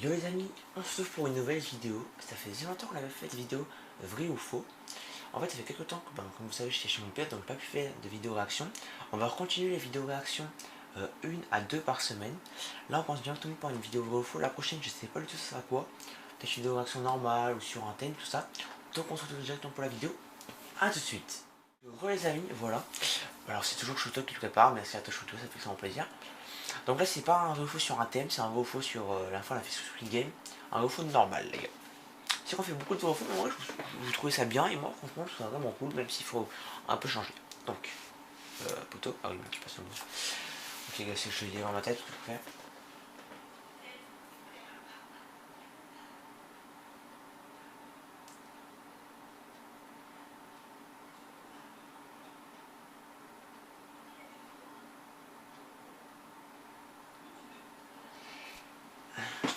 Yo les amis, on se retrouve pour une nouvelle vidéo. Ça fait longtemps qu'on avait fait des vidéos vrai ou faux. En fait ça fait quelques temps que comme vous savez j'étais chez mon père donc pas pu faire de vidéo réaction. On va continuer les vidéos réaction 1 à 2 par semaine. Là on pense directement par une vidéo vrai ou faux. La prochaine je sais pas du tout ce sera quoi. Peut-être une vidéo réaction normale ou sur un thème tout ça. Donc on se retrouve directement pour la vidéo. A tout de suite. Bonjour les amis, voilà. Alors c'est toujours Chouto qui le prépare, merci à toi Chouto, ça fait vraiment plaisir. Donc là c'est pas un vrai ou faux sur un thème, c'est un vrai ou faux sur la fin on a fait sur Squid Game. Un vrai ou faux normal les gars. C'est qu'on fait beaucoup de vrai ou faux, mais moi vous trouvez ça bien et moi franchement je trouve ça vraiment cool même s'il faut un peu changer. Donc, poteau, ah oui mais tu passes le mot. Ok les gars c'est que je l'ai dans ma tête, tout faire.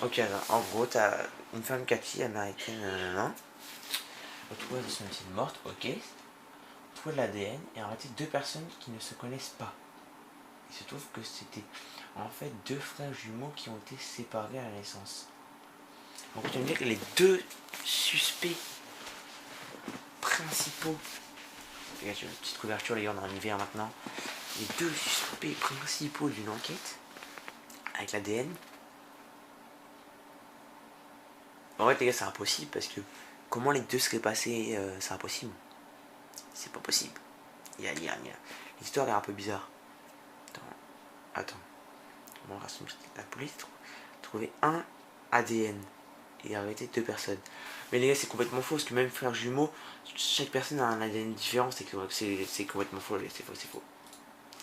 Ok alors en gros t'as une femme Cathy américaine, retrouvée de son médecine morte, ok. Trouver de l'ADN et arrêter deux personnes qui ne se connaissent pas. Il se trouve que c'était en fait deux frères jumeaux qui ont été séparés à la naissance. Donc tu vas me dire que les deux suspects principaux, regarde, une petite couverture les gars, on est en hiver maintenant, les deux suspects principaux d'une enquête avec l'ADN. En fait les gars c'est impossible parce que comment les deux seraient passés, c'est impossible. C'est pas possible. L'histoire est un peu bizarre. Attends. La police trouvait un ADN et arrêté deux personnes. Mais les gars, c'est complètement faux parce que même frères jumeaux, chaque personne a un ADN différent. C'est complètement faux, c'est faux, c'est faux.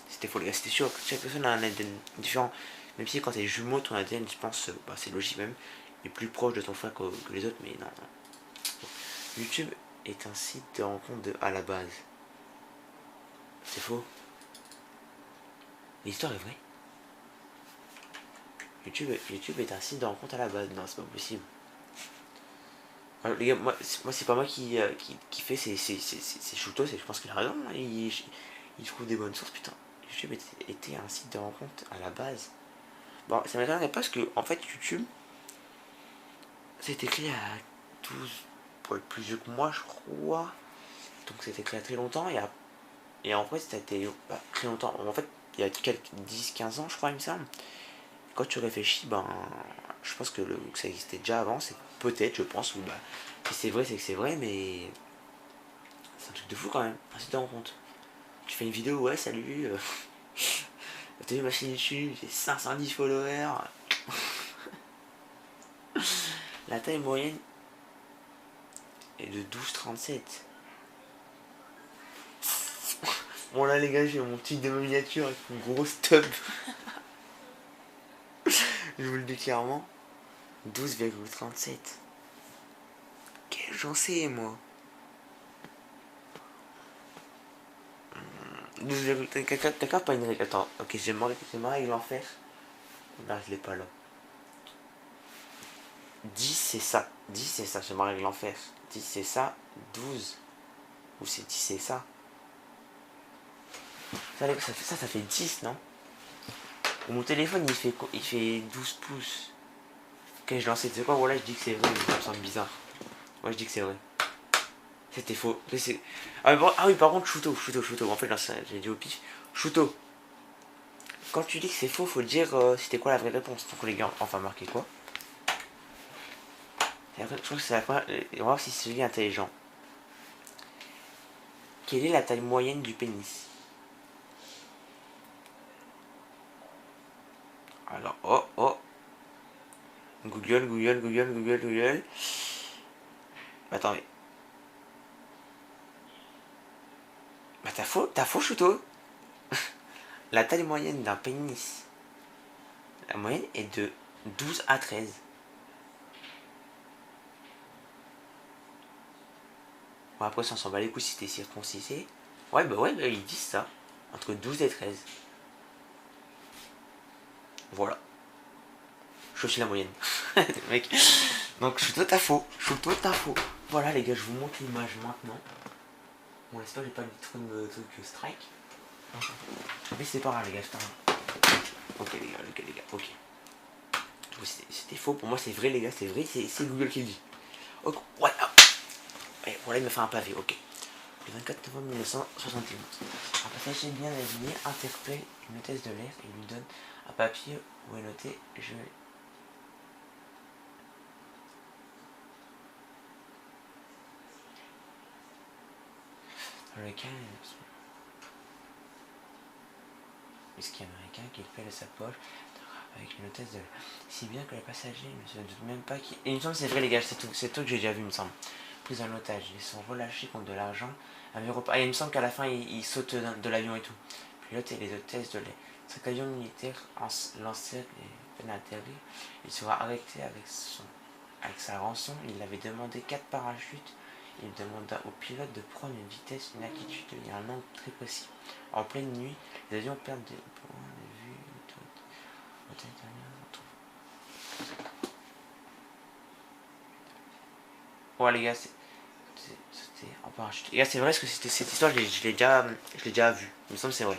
C'était faux, les gars, c'était sûr que chaque personne a un ADN différent. Même si quand t'es jumeau, ton ADN, je pense, c'est logique même, est plus proche de ton frère que les autres, mais non. YouTube est un site de rencontre à la base. C'est faux. L'histoire est vraie. YouTube est un site de rencontre à la base. Non, c'est pas possible. Alors, les gars, moi c'est pas moi qui fait, c'est Chouto, je pense qu'il a raison. Hein, il trouve des bonnes sources, putain. YouTube était un site de rencontre à la base. Bon, ça m'étonnerait pas parce que, en fait, YouTube, c'était créé à 12, pour être plus vieux que moi, je crois. Donc, c'était créé à très longtemps et en fait, ça a été très longtemps. En fait, il y a quelques 10-15 ans, je crois, il me semble. Quand tu réfléchis, je pense que ça existait déjà avant, c'est peut-être, je pense, ou si c'est vrai, c'est que c'est vrai, mais c'est un truc de fou quand même, un site de rencontre. Tu fais une vidéo, ouais, salut, t'as vu ma chaîne YouTube, j'ai 510 followers. La taille moyenne est de 12,37. Bon là les gars, j'ai mon petit démo miniature avec une grosse tub. Je vous le dis clairement. 12,37. Quel j'en sais moi. 12,34, pas une règle. Attends, ok, j'ai ma règle en fer. Là, je l'ai pas là. 10 c'est ça. 10 c'est ça, j'ai ma règle en fer. 10 c'est ça. 12. Ou c'est 10 c'est ça. Ça fait 10, non? Mon téléphone il fait 12 pouces. Ok, je lançais, tu sais quoi, voilà, je dis que c'est vrai, mais ça me semble bizarre. Moi je dis que c'est vrai. C'était faux. Ah oui, par contre, Chouto. En fait, là, j'ai dit au pif. Chouto. Quand tu dis que c'est faux, faut dire c'était quoi la vraie réponse. Donc les gars, enfin marquer quoi. Et après, je trouve que c'est la première. On va voir si c'est intelligent. Quelle est la taille moyenne du pénis? Alors, oh. Google. Attends, mais. Bah t'as faux, Chouto. La taille moyenne d'un pénis. La moyenne est de 12 à 13. Bon, après, ça on s'en bat les couilles si t'es circoncisé. Ouais, ils disent ça. Entre 12 et 13. Voilà. Je suis la moyenne. Mec. Donc, je suis tout à faux. Voilà, les gars, je vous montre l'image maintenant. Bon, j'espère que j'ai pas mis trop de trucs strike. Mais c'est pas grave, les gars, c'est pas grave. Ok, les gars, ok. C'était faux, pour moi c'est vrai les gars, c'est vrai, c'est Google qui le dit. Ok, voilà. Et voilà, il me fait un pavé, ok. Le 24 novembre 1971. Un passager bien habillé interpelle une hôtesse de l'air et lui donne un papier où est noté je. Dans lequel whisky américain qu'il fait de sa poche avec une hôtesse de l'air. Si bien que le passager ne se doute même pas qu'il. Et il me semble c'est vrai les gars, c'est tout que j'ai déjà vu, il me semble. Pris en otage, ils sont relâchés contre de l'argent. Ah, il me semble qu'à la fin il saute de l'avion et tout. Pilote et les hôtesses de l'air. Cet avion militaire l'encercle et peine à atterrir. Il sera arrêté avec sa rançon. Il avait demandé 4 parachutes. Il demanda au pilote de prendre une vitesse, une altitude et un angle très précis. En pleine nuit, les avions perdent des points de vue. Ouais les gars, c'était en parachute. Les gars, c'est vrai parce que cette histoire, je l'ai déjà vue. Il me semble que c'est vrai.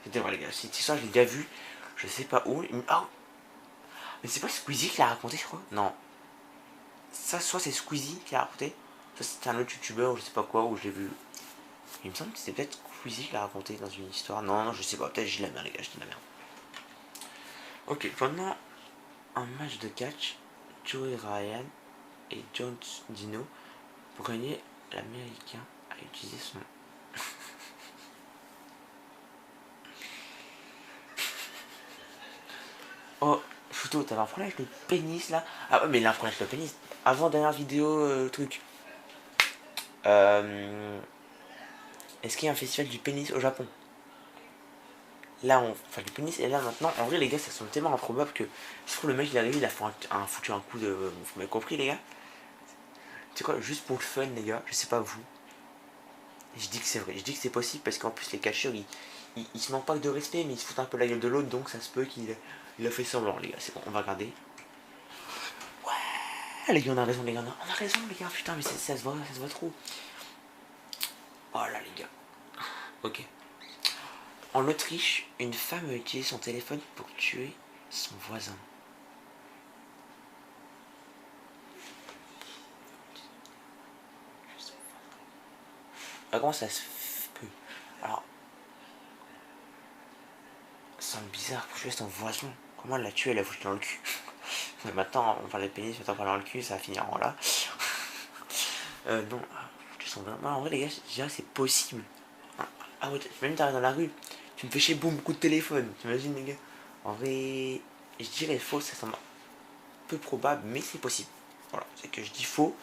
C'était vrai les gars, cette histoire, je l'ai déjà vue. Je sais pas où. Ah, mais c'est pas Squeezie qui l'a raconté, je crois. Non. Ça, soit c'est Squeezie qui l'a raconté, soit c'était un autre youtubeur ou je sais pas quoi, où je l'ai vu. Il me semble que c'était peut-être Squeezie qui l'a raconté dans une histoire. Non, non, je sais pas. Peut-être je dis la merde, les gars, je dis la merde. Ok, pendant un match de catch, Joey Ryan et John Dino prenaient l'américain à utiliser son. Oh, Chouto, t'avais un problème avec le pénis là? Ah ouais, mais il a un problème avec le pénis. Avant dernière vidéo, truc. Est-ce qu'il y a un festival du pénis au Japon? Là, enfin, du pénis, et là maintenant, en vrai, les gars, ça semble tellement improbable que je trouve le mec il est arrivé, il a fait foutu un coup de. Vous m'avez compris, les gars? C'est quoi, juste pour le fun, les gars, je sais pas vous. Je dis que c'est vrai, je dis que c'est possible parce qu'en plus, les catcheurs ils se manquent pas de respect, mais ils se foutent un peu la gueule de l'autre, donc ça se peut qu'il a fait semblant, les gars. C'est bon, on va regarder. Ouais, les gars, on a raison, les gars, on a raison, les gars, putain, mais ça se voit trop. Oh là, les gars. Ok. En Autriche, une femme a utilisé son téléphone pour tuer son voisin. Ah, comment ça se peut? Alors, ça semble bizarre pour tuer son voisin. Comment elle l'a tué? Elle l'a foutu dans le cul. Mais maintenant, on parle de pénis, maintenant on parle dans le cul, ça va finir en là. Non, tuer son voisin. En vrai, les gars, je dirais que c'est possible. Ah ouais, même t'arrives dans la rue, tu me fais chier, boum, coup de téléphone. T'imagines, les gars? En vrai, je dirais faux, ça semble peu probable, mais c'est possible. Voilà, c'est que je dis faux.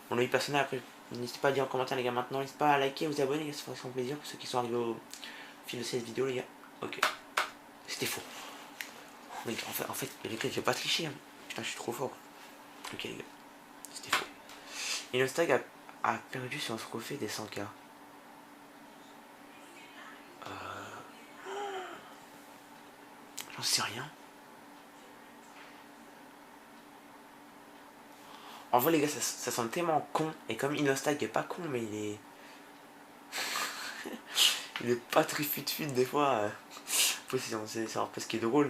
Mon avis personnel, après, n'hésitez pas à dire en commentaire, les gars, maintenant. N'hésitez pas à liker, vous abonner, les gars, ça ferait plaisir pour ceux qui sont arrivés au fil de cette vidéo, les gars. Ok, c'était faux. Mais en fait, les gars, je vais pas tricher. Hein. Putain, je suis trop fort. Ok, les gars, c'était faux. Inostag a perdu son trophée des 100K. J'en sais rien. En vrai, les gars, ça semble tellement con. Et comme Inostag est pas con, mais il est. Il est pas très fut des fois. C'est un peu ce qui est drôle,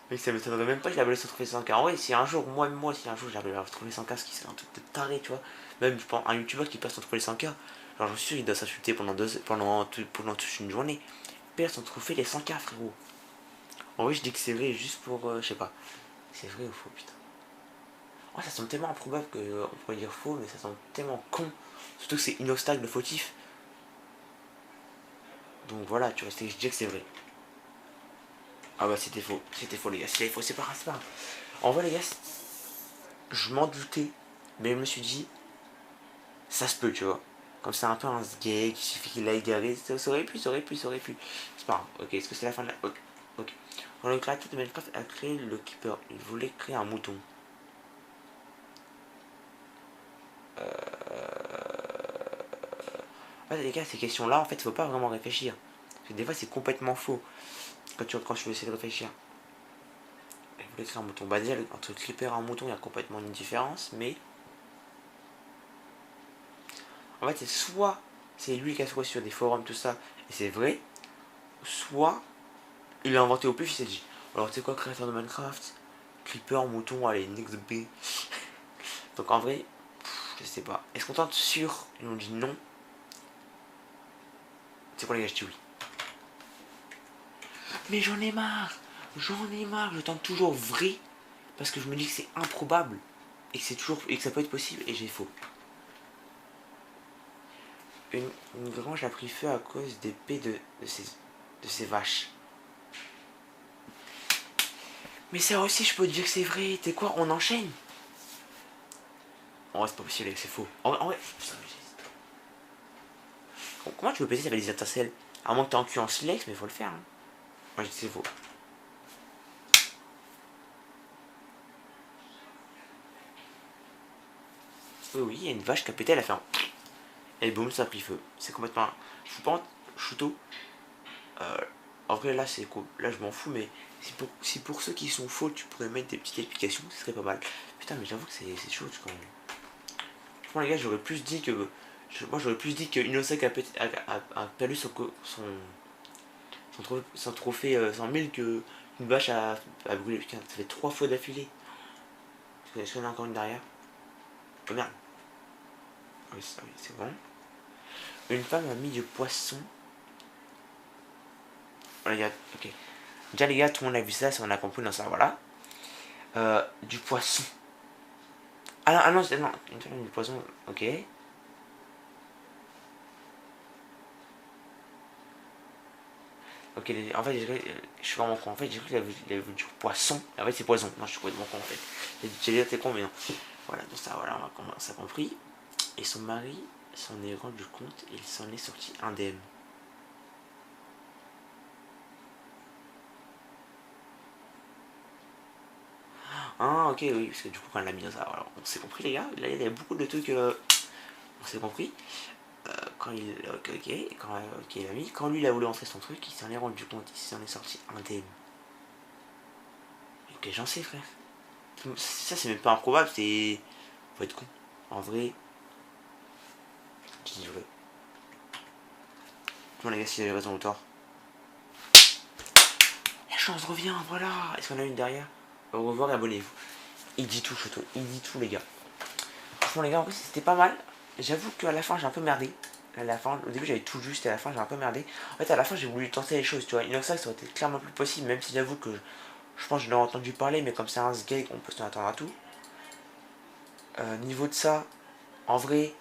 mais ça m'étonnerait même pas qu'il avait son trophée 100K. En vrai, si un jour, si un jour j'avais le trophée 100K, ce qui serait un truc de taré, tu vois. Même, je pense, un youtubeur qui passe son trophée 100K, genre, je suis sûr, il doit s'insulter pendant toute une journée. Perd son trophée les 100K, frérot. En vrai, je dis que c'est vrai juste pour. Je sais pas. C'est vrai ou faux, putain. Oh, ça semble tellement improbable qu'on pourrait dire faux, mais ça semble tellement con. Surtout que c'est Inostak le fautif. Donc voilà, tu vois, je dis que c'est vrai. Ah bah c'était faux les gars, c'était faux, c'est pas grave. En vrai les gars, je m'en doutais, mais je me suis dit, ça se peut, tu vois. Comme c'est un peu un gay, qui suffit qu'il a égaré, ça aurait pu. C'est pas grave, ok, est-ce que c'est la fin de la. Ok, ok. Quand le créateur de Minecraft a créé le Keeper, il voulait créer un mouton. Ouais, les gars, ces questions-là, en fait, faut pas vraiment réfléchir. Parce que des fois, c'est complètement faux quand tu veux essayer de réfléchir. Il voulait créer un mouton. Bah, déjà, entre Creeper et un mouton, il y a complètement une différence, mais. En fait, c'est soit c'est lui qui a trouvé sur des forums, tout ça, et c'est vrai, soit il l'a inventé au pif, il s'est dit, alors tu sais quoi, créateur de Minecraft, Creeper, mouton, allez, next B. Donc en vrai, je sais pas. Est-ce qu'on tente sûr? Ils m'ont dit non. C'est quoi les gars, je dis oui. Mais j'en ai marre. Je tente toujours vrai. Parce que je me dis que c'est improbable. Et que c'est toujours. Et que ça peut être possible. Et j'ai faux. Une grange a pris feu à cause des pets de ces vaches. Mais ça aussi, je peux te dire que c'est vrai. T'es quoi? On enchaîne. En vrai, c'est pas possible, c'est faux. En vrai, comment tu peux péter ça avec des étincelles? À moins que t'es en cul en silex, mais faut le faire. Hein. Moi, je dis c'est faux. Oui, oui, il y a une vache qui a pété, elle a fait un. Et boum, ça a pris feu. C'est complètement. Je pense, chouto. En vrai, là, c'est cool. Là, je m'en fous, mais si pour ceux qui sont faux, tu pourrais mettre des petites explications, ce serait pas mal. Putain, mais j'avoue que c'est chaud quand même. Franchement, les gars, j'aurais plus dit que. Moi, j'aurais plus dit qu'Inosec a perdu son trophée 100 000 que une vache a brûlé. Putain, ça fait 3 fois d'affilée. Est-ce qu'il y en a encore une derrière? Oh merde. Oui, c'est bon. Une femme a mis du poisson. Voilà, les gars, ok. Déjà, les gars, tout le monde a vu ça, si on a compris dans ça, voilà. Du poisson. Ah non, non, une femme a mis du poisson, ok. Ok, en fait, je suis vraiment con. En fait, j'ai cru qu'il avait vu du poisson. En fait, c'est poison. Non, je suis complètement con en fait. J'ai dit, t'es con, mais non. Voilà, donc ça, voilà, on a compris. Et son mari s'en est rendu compte et il s'en est sorti indemne. Ah, ok, oui, parce que du coup, quand elle l'a mis dans ça, voilà, on s'est compris, les gars. Là, il y a beaucoup de trucs. On s'est compris. Quand il. Ok, ok, il a mis. Quand lui, il a voulu entrer son truc, il s'en est rendu compte. Il s'en est sorti indemne. Ok, j'en sais, frère. Ça, c'est même pas improbable, c'est. Faut être con. En vrai, je dis vrai. Bon, les gars, si j'avais raison ou tort. La chance revient, voilà. Est-ce qu'on a une derrière? Au revoir et abonnez-vous. Il dit tout, Choto. Il dit tout, les gars. Franchement, les gars, en vrai, c'était pas mal. J'avoue qu'à la fin, j'ai un peu merdé. À la fin, au début, j'avais tout juste. Et à la fin, j'ai un peu merdé. En fait, à la fin, j'ai voulu tenter les choses, tu vois. Inoxac, ça aurait été clairement plus possible. Même si j'avoue que je pense que je l'ai entendu parler. Mais comme c'est un sgeg, on peut s'en attendre à tout. Niveau de ça, en vrai,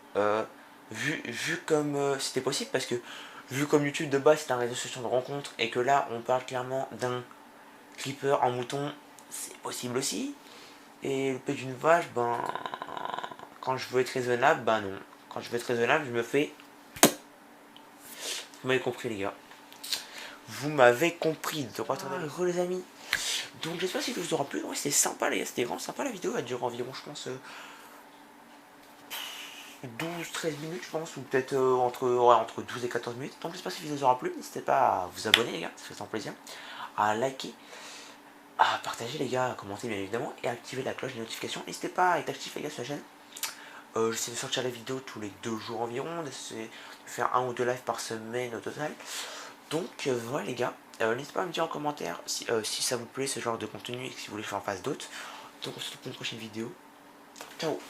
vu comme c'était possible. Parce que vu comme YouTube de base, c'est un réseau social de rencontre. Et que là, on parle clairement d'un creeper en mouton. C'est possible aussi. Et le pet d'une vache, ben. Quand je veux être raisonnable, ben non. Quand je veux être raisonnable, je me fais. Vous m'avez compris, les gars. Vous m'avez compris. Les amis. Donc, j'espère que ça vous aura plu. Ouais, c'était sympa, les gars. C'était vraiment sympa la vidéo. Elle dure environ, je pense, 12-13 minutes, je pense. Ou peut-être entre 12 et 14 minutes. Donc, j'espère que cette vidéo vous aura plu. N'hésitez pas à vous abonner, les gars. Ça fait sans plaisir. À liker. À partager, les gars. À commenter, bien évidemment. Et à activer la cloche des notifications. N'hésitez pas à être actif, les gars, sur la chaîne. J'essaie de sortir les vidéos tous les 2 jours environ, d'essayer de faire 1 ou 2 lives par semaine au total. Donc voilà les gars, n'hésitez pas à me dire en commentaire si ça vous plaît ce genre de contenu et si vous voulez que j'en fasse d'autres. Donc on se retrouve pour une prochaine vidéo. Ciao.